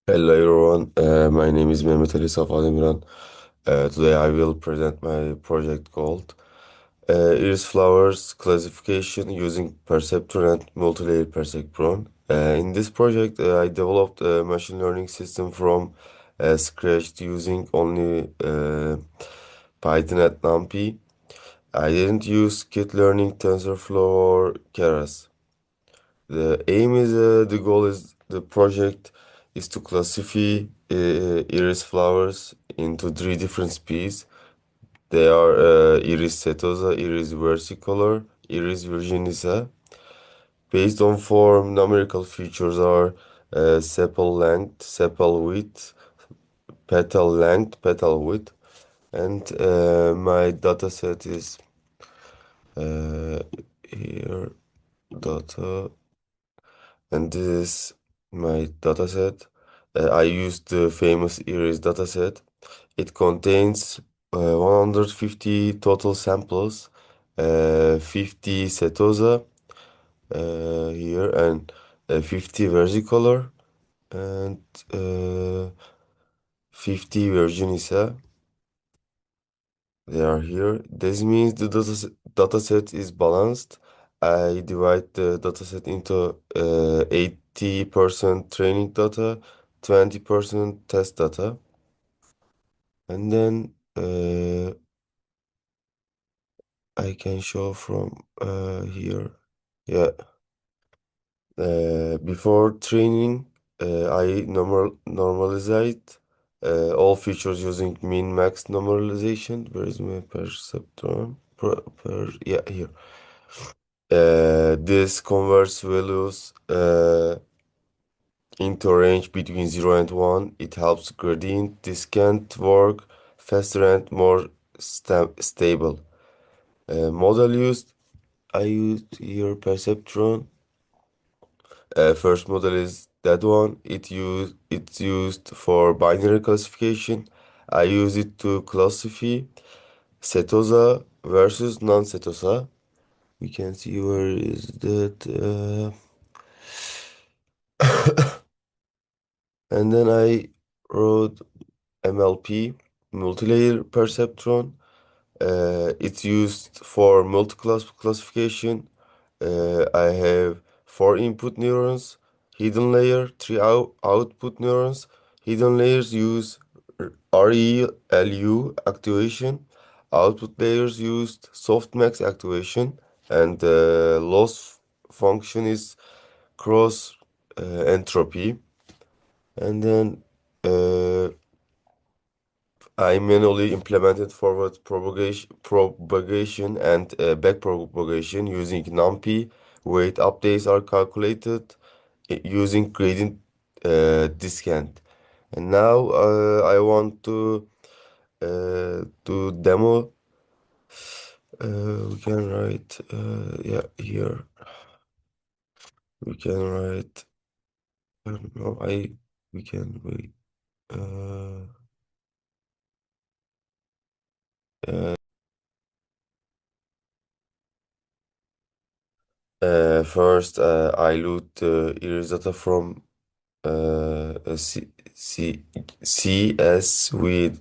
Hello everyone, my name is Mehmet Ali Safademiran. Today I will present my project called Iris Flowers Classification using Perceptron and Multilayer Perceptron. In this project, I developed a machine learning system from scratch using only Python and NumPy. I didn't use skit-learning, TensorFlow, or Keras. The goal is the project is to classify iris flowers into three different species. They are Iris setosa, Iris versicolor, Iris virginisa. Based on form, numerical features are sepal length, sepal width, petal length, petal width, and my data set is uh, here data. And this is my dataset. I used the famous Iris dataset. It contains 150 total samples, 50 setosa here, and 50 versicolor, and uh, 50 virginisa. They are here. This means the dataset is balanced. I divide the dataset into 80% training data, 20% test data, and then I can show from here. Yeah. Before training, I normalized all features using min max normalization. Where is my perceptron? Yeah, here. This converts values into a range between 0 and 1. It helps gradient descent work faster and more stable. Model used, I used here Perceptron. First model is that one. It's used for binary classification. I use it to classify setosa versus non-setosa. We can see where is that. And then I wrote MLP, multi-layer perceptron. It's used for multi-class classification. I have four input neurons, hidden layer, three output neurons. Hidden layers use ReLU activation. Output layers used softmax activation, and the loss function is cross entropy. And then I manually implemented forward propagation and back propagation using NumPy. Weight updates are calculated using gradient descent. And now I want to demo. We can write, yeah, here we can write. No, we can wait. Uh, uh, First, I load the iris data from a CSV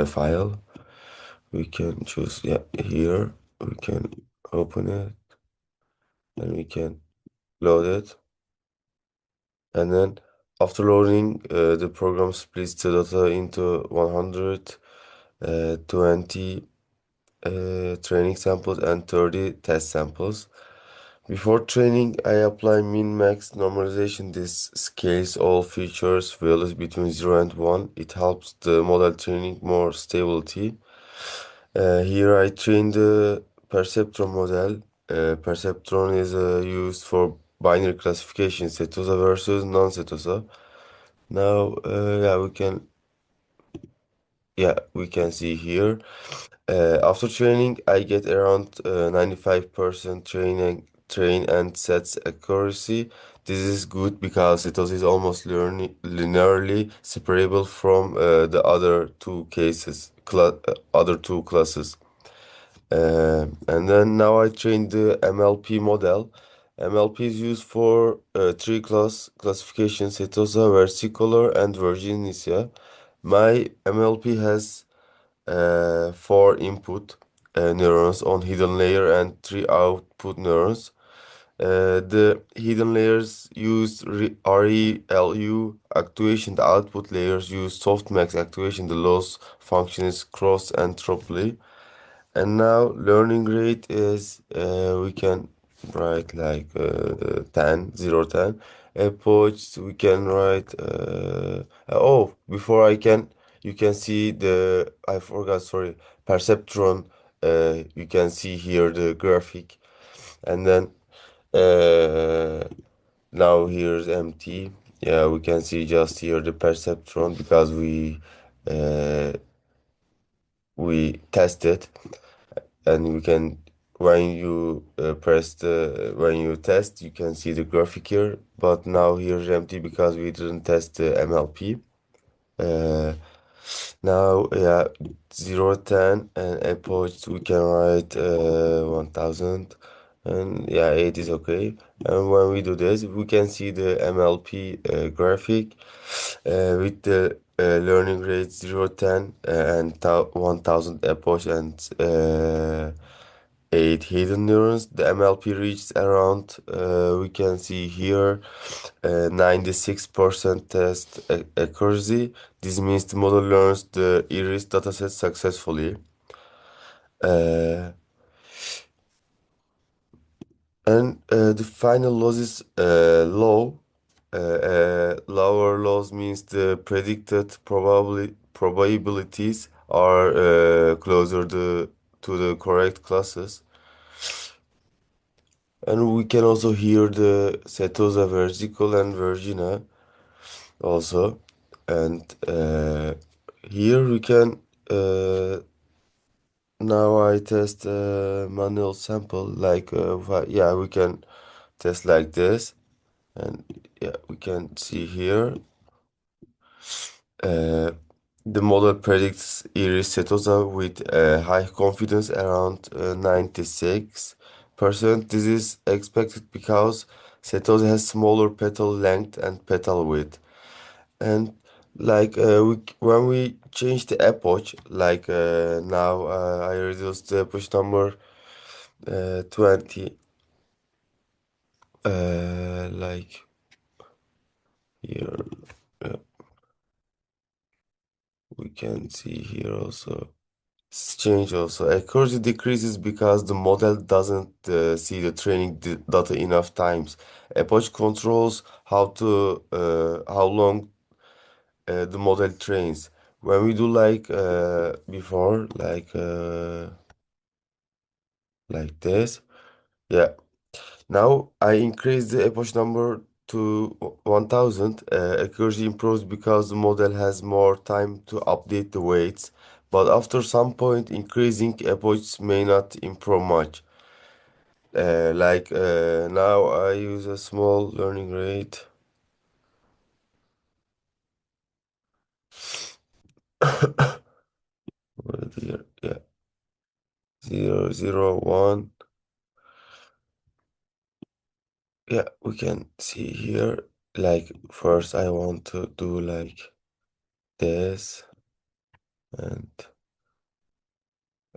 file. We can choose, yeah, here. We can open it and we can load it. And then after loading, the program splits the data into 120 training samples and 30 test samples. Before training, I apply min-max normalization. This scales all features values between 0 and 1. It helps the model training more stability. Here I train the Perceptron model. Perceptron is used for binary classification, setosa versus non-setosa. Now, we can see here. After training, I get around 95% train and sets accuracy. This is good because it is almost linearly separable from the other two classes. And then now I trained the MLP model. MLP is used for three classification: setosa, versicolor, and virginia. My MLP has four input neurons on hidden layer and three output neurons. The hidden layers use ReLU actuation. The output layers use softmax activation. The loss function is cross entropy. And now learning rate is we can write like 10, 0, 10. Approach we can write oh, before I can you can see the I forgot, sorry, perceptron. You can see here the graphic, and then now here's empty. Yeah, we can see just here the perceptron because uh, we tested, and we can when you press the when you test you can see the graphic here, but now here's empty because we didn't test the MLP. uh, Now, yeah, 0, 10, and approach we can write 1000, and yeah, 8 is okay. And when we do this, we can see the MLP graphic with the learning rate 0, 10, and 1000 approach and 8 hidden neurons. The MLP reached around, we can see here, 96% test accuracy. This means the model learns the iris dataset successfully. Uh, and the final loss is low. Lower loss means the predicted probabilities are closer to the correct classes. And we can also hear the setosa, versicle, and virginia also. And here we can now I test manual sample like yeah, we can test like this, and yeah, we can see here uh, the model predicts iris setosa with high confidence around 96%. This is expected because setosa has smaller petal length and petal width. And like when we change the epoch, like now I reduced the epoch number 20, like here, uh, we can see here also it's change also. Accuracy decreases because the model doesn't see the training data enough times. Epoch controls how long the model trains. When we do like before, like this, yeah. Now I increase the epoch number to 1000. Accuracy improves because the model has more time to update the weights. But after some point, increasing epochs may not improve much. Now I use a small learning rate. Right here, yeah, 0, 0, 1. Yeah, we can see here. Like first, I want to do like this, and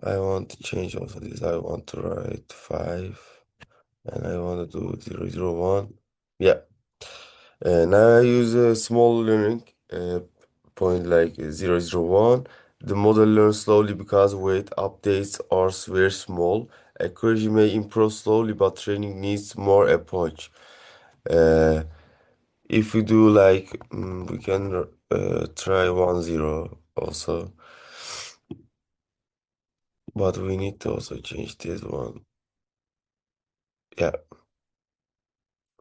I want to change also this. I want to write 5, and I want to do 0, 0, 1. Yeah. Now I use a small learning point like 0, 0, 1. The model learns slowly because weight updates are very small. Accuracy may improve slowly, but training needs more approach. Uh, if we do like, we can try 1, 0 also, but we need to also change this one. Yeah.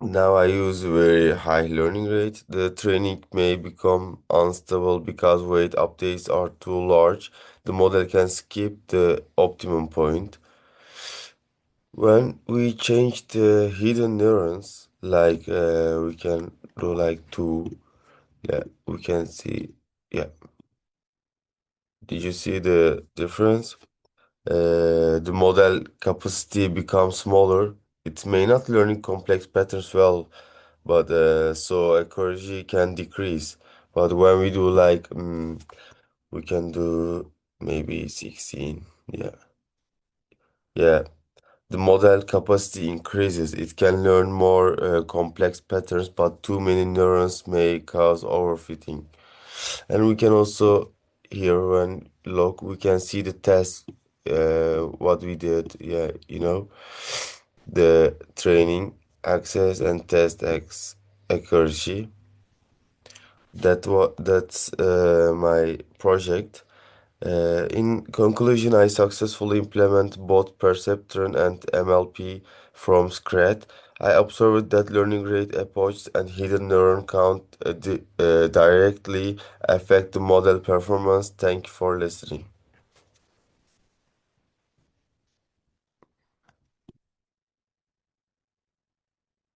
Now I use very high learning rate. The training may become unstable because weight updates are too large. The model can skip the optimum point. When we change the hidden neurons, like we can do like 2, yeah, we can see, yeah. Did you see the difference? The model capacity becomes smaller. It may not learning complex patterns well, but so accuracy can decrease. But when we do like we can do maybe 16. Yeah. Yeah. The model capacity increases. It can learn more complex patterns, but too many neurons may cause overfitting. And we can also here when look we can see the test what we did. Yeah, the training access and test accuracy. That's my project. In conclusion, I successfully implement both Perceptron and MLP from scratch. I observed that learning rate approach and hidden neuron count directly affect the model performance. Thank you for listening.